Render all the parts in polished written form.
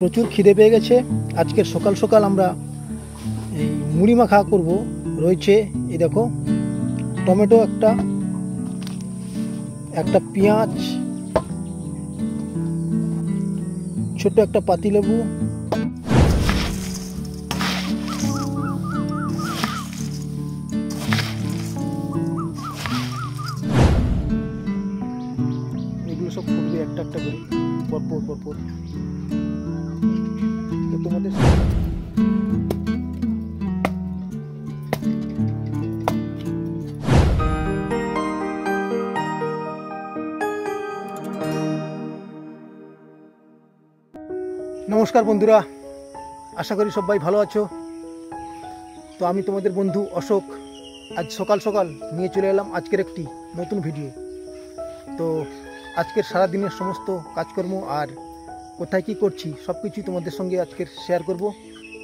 প্রচুর খিদে পেয়ে গেছে। আজকে সকাল সকাল আমরা এই মুড়ি মাখা করব। রয়েছে এই দেখো টমেটো, একটা পেঁয়াজ, ছোট একটা পাতিলেবু, এগুলো সব ফুটবে একটা একটা করে পরপর। তো তোমাদের নমস্কার বন্ধুরা, আশা করি সবাই ভালো আছো। তো আমি তোমাদের বন্ধু অশোক আজ সকাল সকাল নিয়ে চলে এলাম আজকের একটি নতুন ভিডিও। তো আজকের সারাদিনের সমস্ত কাজকর্ম আর কোথায় কী করছি সব কিছুই তোমাদের সঙ্গে আজকের শেয়ার করব।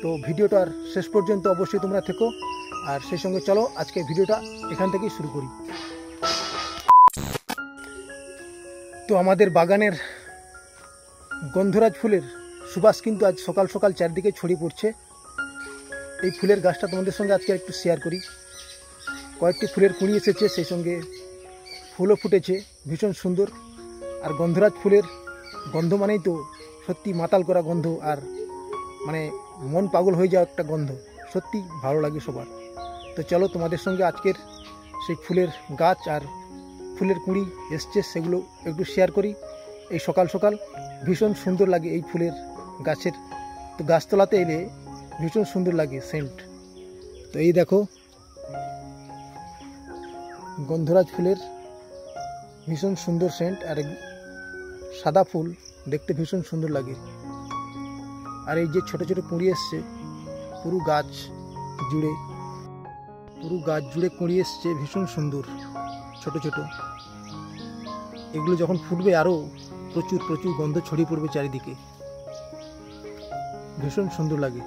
তো ভিডিওটার শেষ পর্যন্ত অবশ্যই তোমরা থেকো, আর সেই সঙ্গে চলো আজকে ভিডিওটা এখান থেকেই শুরু করি। তো আমাদের বাগানের গন্ধরাজ ফুলের সুবাস কিন্তু আজ সকাল সকাল চারদিকে ছড়িয়ে পড়ছে। এই ফুলের গাছটা তোমাদের সঙ্গে আজকে একটু শেয়ার করি। কয়েকটি ফুলের কুঁড়ি এসেছে, সেই সঙ্গে ফুলও ফুটেছে, ভীষণ সুন্দর। আর গন্ধরাজ ফুলের গন্ধ মানেই তো সত্যি মাতাল করা গন্ধ, আর মানে মন পাগল হয়ে যাওয়া একটা গন্ধ, সত্যি ভালো লাগে সবার। তো চলো তোমাদের সঙ্গে আজকের সেই ফুলের গাছ আর ফুলের কুঁড়ি এসছে সেগুলো একটু শেয়ার করি। এই সকাল সকাল ভীষণ সুন্দর লাগে এই ফুলের গাছের, তো গাছতলাতে এলে ভীষণ সুন্দর লাগে সেন্ট। তো এই দেখো গন্ধরাজ ফুলের ভীষণ সুন্দর সেন্ট, আর সাদা ফুল দেখতে ভীষণ সুন্দর লাগে। আর এই যে ছোট ছোট কুঁড়ি এসছে পুরো গাছ জুড়ে কুঁড়ি এসছে, ভীষণ সুন্দর ছোট ছোট। এগুলো যখন ফুটবে আরও প্রচুর গন্ধ ছড়িয়ে পড়বে চারিদিকে, ভীষণ সুন্দর লাগে।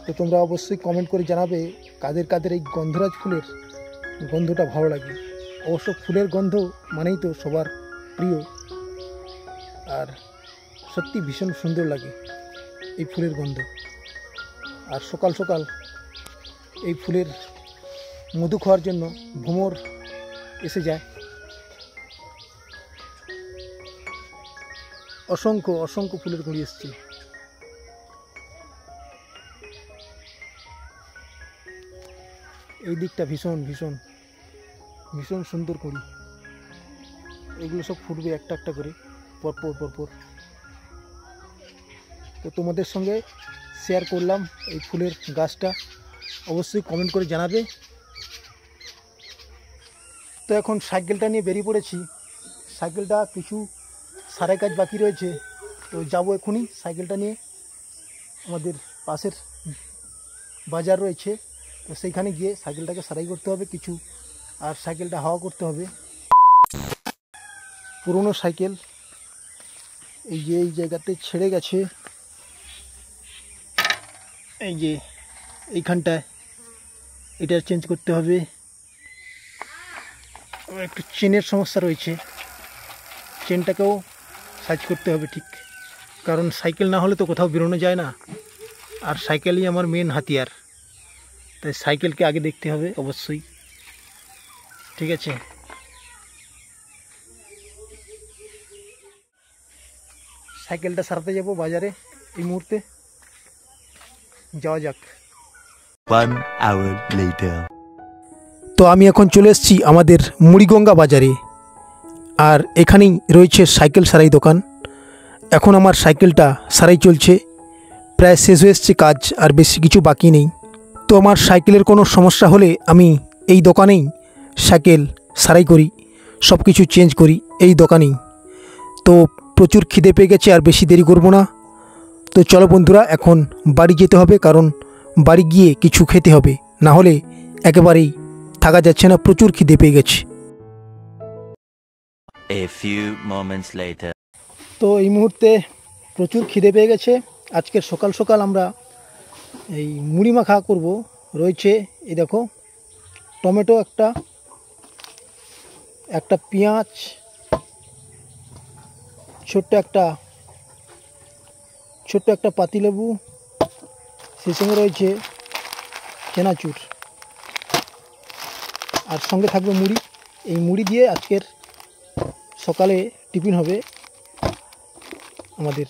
তো তোমরা অবশ্যই কমেন্ট করে জানাবে কাদের এই গন্ধরাজ ফুলের গন্ধটা ভালো লাগে। অবশ্য ফুলের গন্ধ মানেই তো সবার প্রিয়, আর সত্যি ভীষণ সুন্দর লাগে এই ফুলের গন্ধ। আর সকাল সকাল এই ফুলের মধু খাওয়ার জন্য ভ্রমর এসে যায়। অসংখ্য ফুলের কুঁড়ি এসছে। এই দিকটা ভীষণ সুন্দর কুঁড়ি। এগুলো সব ফুটবে একটা একটা করে পরপর। তো তোমাদের সঙ্গে শেয়ার করলাম এই ফুলের গাছটা, অবশ্যই কমেন্ট করে জানাবে। তো এখন সাইকেলটা নিয়ে বেরিয়ে পড়েছি। সাইকেলটা কিছু সারাই কাজ বাকি রয়েছে, তো যাবো এখনই সাইকেলটা নিয়ে। আমাদের পাশের বাজার রয়েছে, তো সেইখানে গিয়ে সাইকেলটাকে সারাই করতে হবে কিছু, আর সাইকেলটা হাওয়া করতে হবে। পুরনো সাইকেল এই যে এই জায়গাতে ছেড়ে গেছে, এই যে এইখানটায় এটা চেঞ্জ করতে হবে। একটু চেনের সমস্যা রয়েছে, চেনটাকেও সাইজ করতে হবে ঠিক, কারণ সাইকেল না হলে তো কোথাও বেরোনো যায় না, আর সাইকেলই আমার মেন হাতিয়ার। তাই সাইকেলকে আগে দেখতে হবে অবশ্যই, ঠিক আছে। সাইকেলটা সারাতে যাব বাজারে, এই মুহূর্তে যাওয়া যাক। 1 hour later. তো আমি এখন চলে এসেছি আমাদের মুড়িগঙ্গা বাজারে, আর এখানেই রয়েছে সাইকেল সারাই দোকান। এখন আমার সাইকেলটা সারাই চলছে, প্রায় শেষ হয়ে এসছে কাজ, আর বেশি কিছু বাকি নেই। তো আমার সাইকেলের কোনো সমস্যা হলে আমি এই দোকানেই সাইকেল সারাই করি, সব কিছু চেঞ্জ করি এই দোকানেই। তো প্রচুর খিদে পেয়ে গেছে, আর বেশি দেরি করব না। তো চলো বন্ধুরা, এখন বাড়ি যেতে হবে, কারণ বাড়ি গিয়ে কিছু খেতে হবে, না হলে একেবারেই থাকা যাচ্ছে না, প্রচুর খিদে পেয়ে গেছে। A few moments later. তো এই মুহূর্তে প্রচুর খিদে পেয়ে গেছে। আজকের সকাল সকাল আমরা এই মুড়ি মাখা করব, রয়েছে এই দেখো টমেটো একটা, একটা পেঁয়াজ, ছোট্ট একটা পাতিলেবু, সেই সঙ্গে রয়েছে চানাচুর, আর সঙ্গে থাকবে মুড়ি। এই মুড়ি দিয়ে আজকের সকালে টিফিন হবে আমাদের।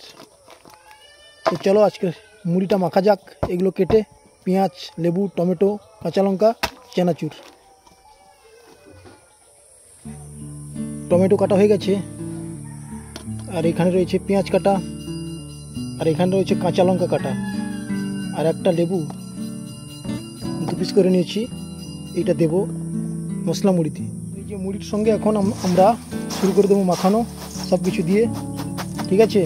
তো চলো আজকের মুড়িটা মাখা যাক। এগুলো কেটে পেঁয়াজ, লেবু, টমেটো, কাঁচা লঙ্কা, চানাচুর। টমেটো কাটা হয়ে গেছে, আর এখানে রয়েছে পেঁয়াজ কাটা, আর এখানে রয়েছে কাঁচা লঙ্কা কাটা, আর একটা লেবু 2 পিস করে নিয়েছি। এইটা দেব মশলা মুড়িতে। এই যে মুড়ির সঙ্গে এখন আমরা শুরু করে দেবো মাখানো সব কিছু দিয়ে, ঠিক আছে?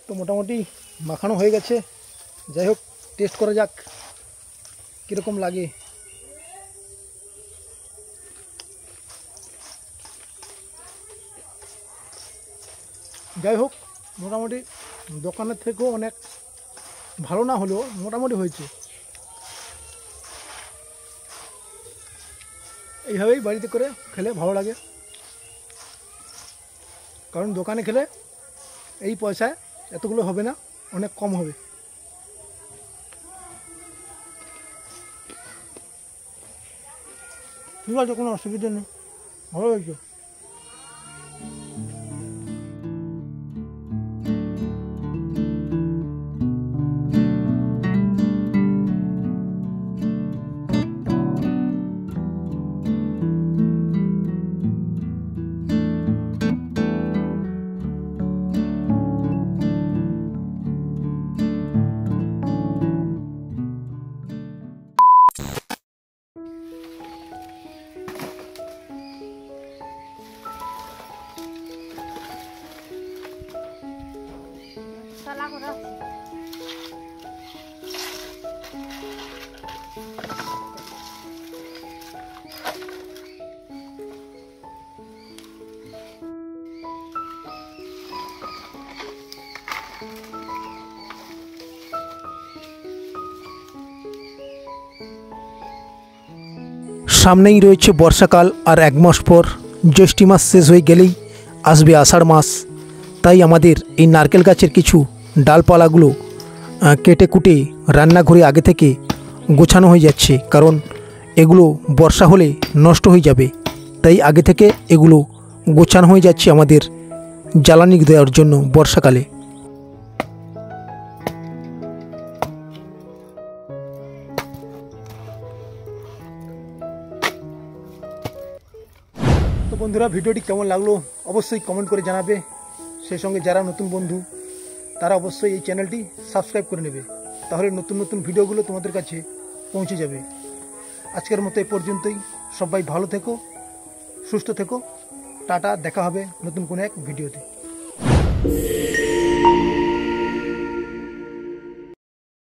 তো মোটামুটি মাখানো হয়ে গেছে। যাই হোক, টেস্ট করা যাক কীরকম লাগে। যাই হোক, মোটামুটি দোকানের থেকেও অনেক ভালো না হলেও মোটামুটি হয়েছে। এইভাবেই বাড়িতে করে খেলে ভালো লাগে, কারণ দোকানে খেলে এই পয়সায় এতগুলো হবে না, অনেক কম হবে। ঠিক আছে, কোনো অসুবিধা নেই, ভালো হয়েছে। সামনেই রয়েছে বর্ষাকাল, আর 1 মাস পর জ্যৈষ্ঠী মাস শেষ হয়ে গেলেই আসবে আষাঢ় মাস। তাই আমাদের এই নারকেল গাছের কিছু ডালপালাগুলো কেটে কুটে রান্নাঘরে আগে থেকে গোছানো হয়ে যাচ্ছে, কারণ এগুলো বর্ষা হলে নষ্ট হয়ে যাবে। তাই আগে থেকে এগুলো গোছানো হয়ে যাচ্ছে আমাদের জ্বালানি দেওয়ার জন্য বর্ষাকালে। তো বন্ধুরা, ভিডিওটি কেমন লাগলো অবশ্যই কমেন্ট করে জানাবে। সেই সঙ্গে যারা নতুন বন্ধু তারা অবশ্যই এই চ্যানেলটি সাবস্ক্রাইব করে নেবে, তাহলে নতুন নতুন ভিডিওগুলো তোমাদের কাছে পৌঁছে যাবে। আজকের মতো এই পর্যন্তই। সবাই ভালো থেকো, সুস্থ থেকো। টাটা, দেখা হবে নতুন কোনো এক ভিডিওতে।